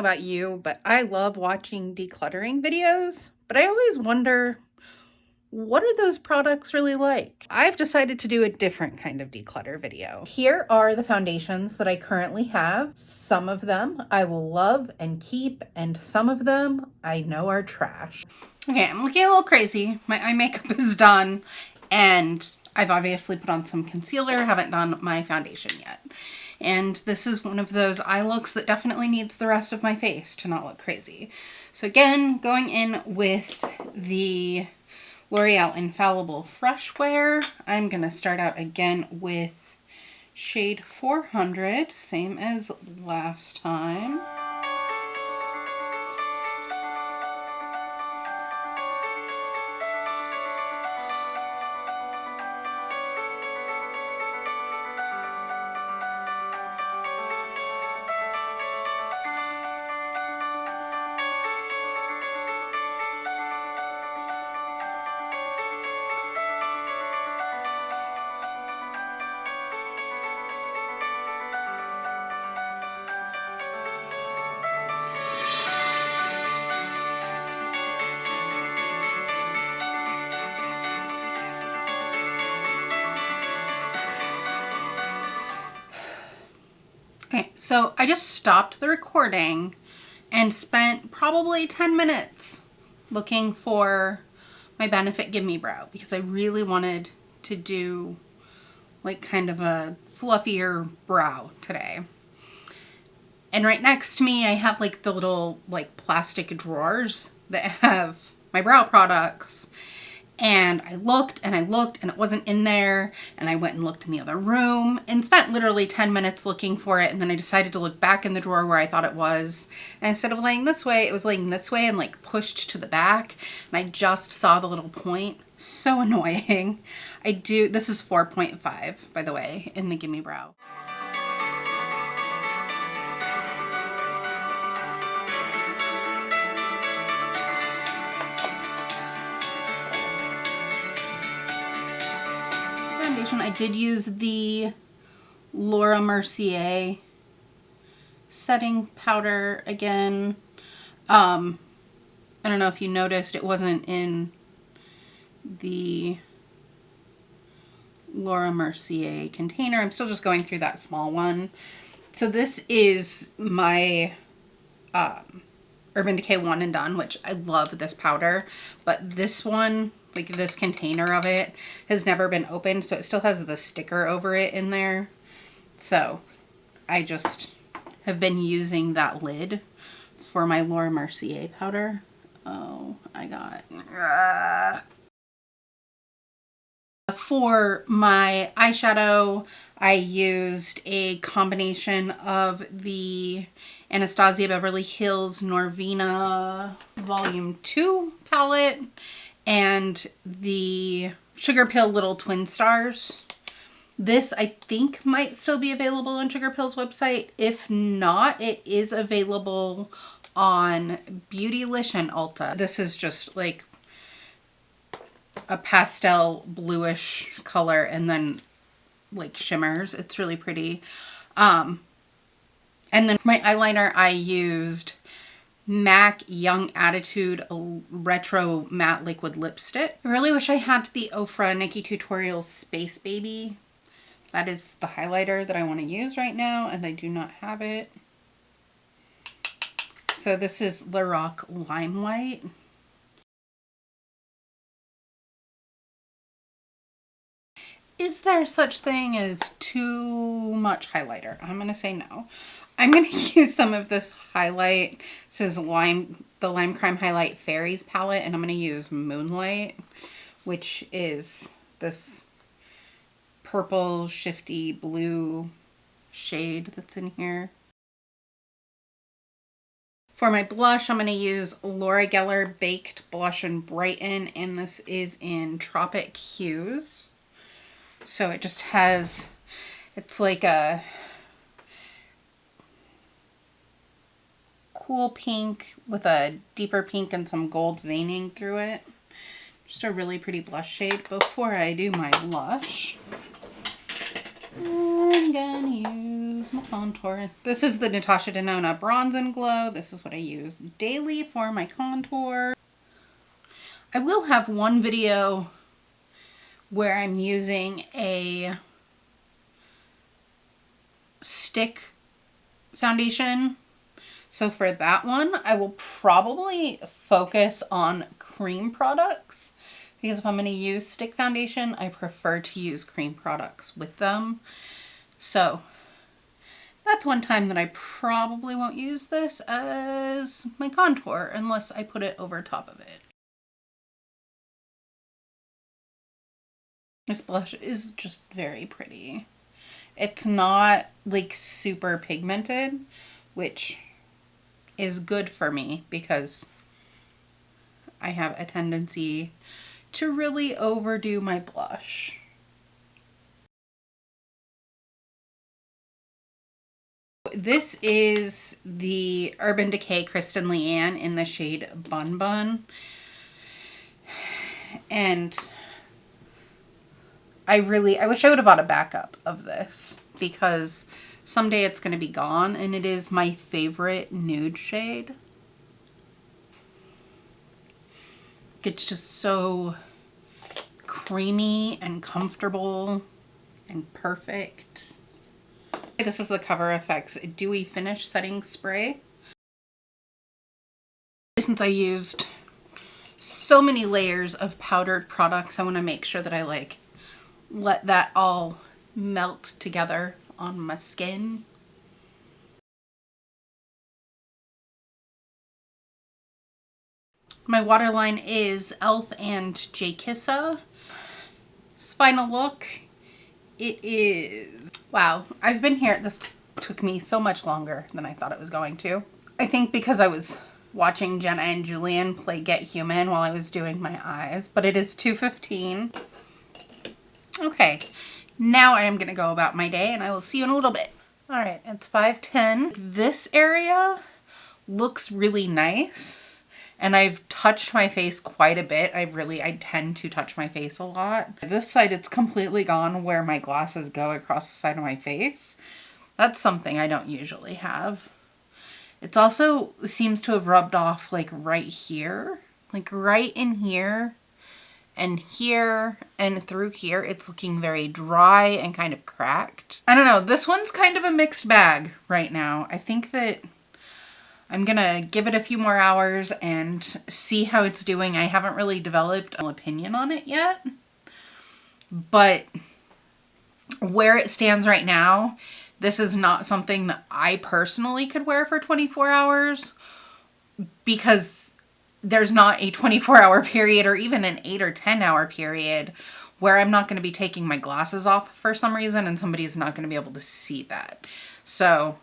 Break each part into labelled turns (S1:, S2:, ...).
S1: about you, but I love watching decluttering videos, but I always wonder, what are those products really like? I've decided to do a different kind of declutter video. Here are the foundations that I currently have. Some of them I will love and keep, and some of them I know are trash. Okay, I'm looking a little crazy. My eye makeup is done, and I've obviously put on some concealer, haven't done my foundation yet. And this is one of those eye looks that definitely needs the rest of my face to not look crazy. So again, going in with the L'Oreal Infallible Fresh Wear, I'm going to start out again with shade 400, same as last time. Okay, so I just stopped the recording and spent probably 10 minutes looking for my Benefit Gimme Brow because I really wanted to do like kind of a fluffier brow today. And right next to me I have like the little like plastic drawers that have my brow products. And I looked and I looked and it wasn't in there, and I went and looked in the other room and spent literally 10 minutes looking for it, and then I decided to look back in the drawer where I thought it was, and instead of laying this way, it was laying this way and like pushed to the back, and I just saw the little point. So annoying. This is 4.5 by the way in the Gimme Brow. I did use the Laura Mercier setting powder again. I don't know if you noticed, it wasn't in the Laura Mercier container. I'm still just going through that small one. So this is my Urban Decay One and Done, which I love this powder, but this one, like this container of it, has never been opened, so it still has the sticker over it in there. So I just have been using that lid for my Laura Mercier powder. Oh, I got... For my eyeshadow, I used a combination of the Anastasia Beverly Hills Norvina Volume 2 palette and the Sugar Pill Little Twin Stars. This I think might still be available on Sugar Pill's website. If not, it is available on Beautylish and Ulta. This is just like a pastel bluish color and then like shimmers. It's really pretty. And then for my eyeliner, I used MAC Young Attitude Retro Matte Liquid Lipstick. I really wish I had the Ofra Nikki Tutorials Space Baby. That is the highlighter that I want to use right now, and I do not have it. So this is Lorac Limelight. Is there such thing as too much highlighter? I'm going to say no. I'm going to use some of this highlight. This is the Lime Crime Highlight Fairies palette, and I'm going to use Moonlight, which is this purple shifty blue shade that's in here. For my blush, I'm going to use Laura Geller Baked Blush and Brighten, and this is in Tropic Hues. So it just has, it's like a cool pink with a deeper pink and some gold veining through it. Just a really pretty blush shade. Before I do my blush, I'm gonna use my contour. This is the Natasha Denona Bronze and Glow. This is what I use daily for my contour. I will have one video where I'm using a stick foundation. So for that one, I will probably focus on cream products, because if I'm going to use stick foundation, I prefer to use cream products with them. So that's one time that I probably won't use this as my contour unless I put it over top of it. This blush is just very pretty. It's not like super pigmented, which is good for me because I have a tendency to really overdo my blush. This is the Urban Decay Kristen Leanne in the shade Bun Bun. And I wish I would have bought a backup of this because someday it's going to be gone, and it is my favorite nude shade. It's just so creamy and comfortable and perfect. This is the Cover FX Dewy Finish Setting Spray. Since I used so many layers of powdered products, I want to make sure that I let that all melt together on my skin. My waterline is e.l.f. and J.Kissa. This final look, it is... Wow, I've been here. This took me so much longer than I thought it was going to. I think because I was watching Jenna and Julian play Get Human while I was doing my eyes, but it is 2:15. Okay, now I am going to go about my day, and I will see you in a little bit. All right, it's 5:10. This area looks really nice, and I've touched my face quite a bit. I tend to touch my face a lot. This side, it's completely gone where my glasses go across the side of my face. That's something I don't usually have. It's also seems to have rubbed off like right here, like right in here. And here and through here, it's looking very dry and kind of cracked. I don't know. This one's kind of a mixed bag right now. I think that I'm gonna give it a few more hours and see how it's doing. I haven't really developed an opinion on it yet. But where it stands right now, this is not something that I personally could wear for 24 hours because there's not a 24-hour period or even an 8 or 10-hour period where I'm not going to be taking my glasses off for some reason and somebody's not going to be able to see that. So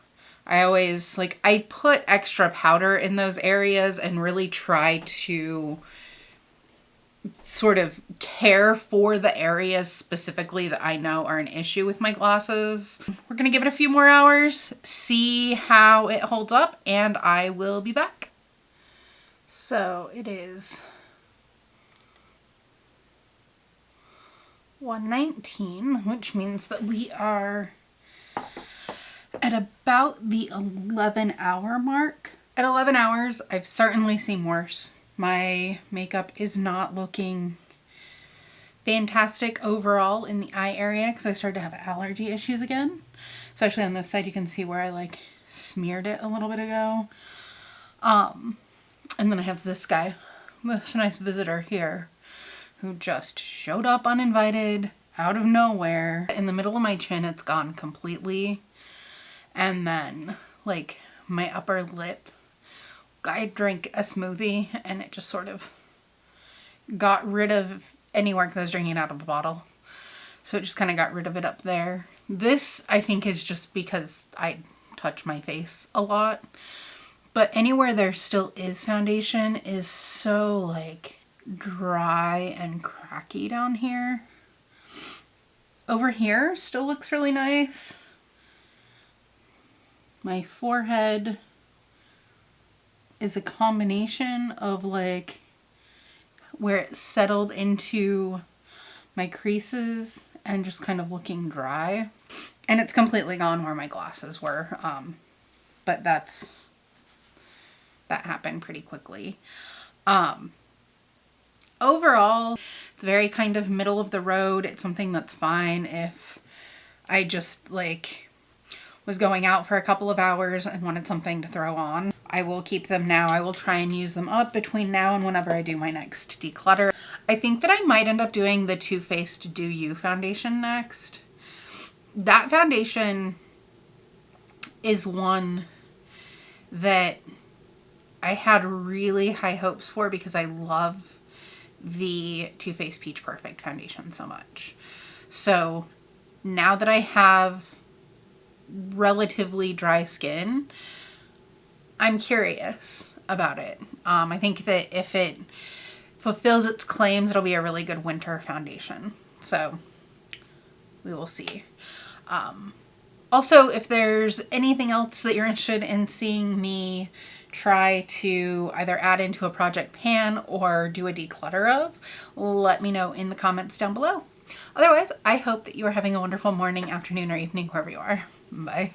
S1: I always, I put extra powder in those areas and really try to sort of care for the areas specifically that I know are an issue with my glasses. We're going to give it a few more hours, see how it holds up, and I will be back. So it is 1:19, which means that we are at about the 11-hour mark. At 11 hours, I've certainly seen worse. My makeup is not looking fantastic overall in the eye area because I started to have allergy issues again. Especially on this side, you can see where I smeared it a little bit ago. And then I have this guy, this nice visitor here, who just showed up uninvited, out of nowhere. In the middle of my chin, it's gone completely. And then, my upper lip, I drank a smoothie, and it just sort of got rid of anywhere because I was drinking it out of a bottle. So it just kind of got rid of it up there. This, I think, is just because I touch my face a lot. But anywhere there still is foundation is so dry and cracky down here. Over here still looks really nice. My forehead is a combination of where it settled into my creases and just kind of looking dry. And it's completely gone where my glasses were. But that happened pretty quickly. Overall, it's very kind of middle of the road. It's something that's fine if I just like was going out for a couple of hours and wanted something to throw on. I will keep them now. I will try and use them up between now and whenever I do my next declutter. I think that I might end up doing the Too Faced Do You foundation next. That foundation is one that I had really high hopes for because I love the Too Faced Peach Perfect foundation so much. So now that I have relatively dry skin, I'm curious about it. I think that if it fulfills its claims, it'll be a really good winter foundation. So we will see. Also, if there's anything else that you're interested in seeing me try to either add into a project pan or do a declutter of, let me know in the comments down below. Otherwise, I hope that you are having a wonderful morning, afternoon, or evening wherever you are. Bye.